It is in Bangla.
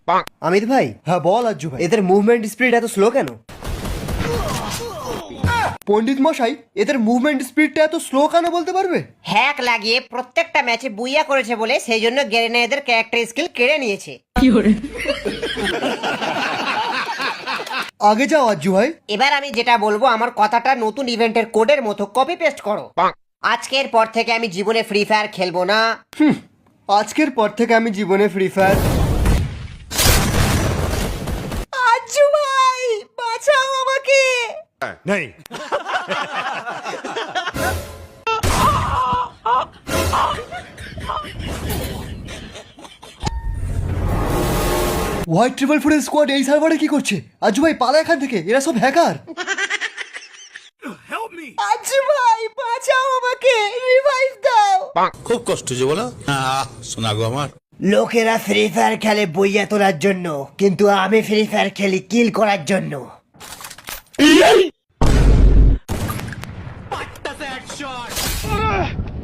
अमित भाई। হ্যাঁ বল আজ্জু ভাই। এদের মুভমেন্ট স্পিড এত স্লো কেন? পণ্ডিত মশাই, এদের মুভমেন্ট স্পিডটা এত স্লো কেন বলতে পারবে? হ্যাক লাগিয়ে প্রত্যেকটা ম্যাচে বুইয়া করেছে বলে সেই জন্য গেরেনা এদের ক্যারেক্টার স্কিল কেড়ে নিয়েছে। আগে যাও আজ্জু ভাই। এবার আমি যেটা বলবো আমার কথাটা নতুন ইভেন্টের কোডের মতো কপি পেস্ট করো। আজকের পর থেকে আমি জীবনে ফ্রি ফায়ার খেলবো না। আজকের পর থেকে আমি জীবনে ফ্রি ফায়ার। আজ্জু ভাই বাঁচাও আমাকে। नहीं। হোয়াইট ট্রিপল ফোরের স্কোয়াড এই সার্ভারে কি করছে? আজ্জু ভাই পালা এখান থেকে, এরা সব হ্যাকার। আজ্জু ভাই বাঁচাও আমাকে, রিভাইভ দাও। খুব কষ্ট যে বলো শোনা গো আমার। লোকেরা ফ্রি ফায়ার খেলে বইয়া তোলার জন্য, কিন্তু আমি ফ্রি ফায়ার খেলি কিল করার জন্য। That's a headshot.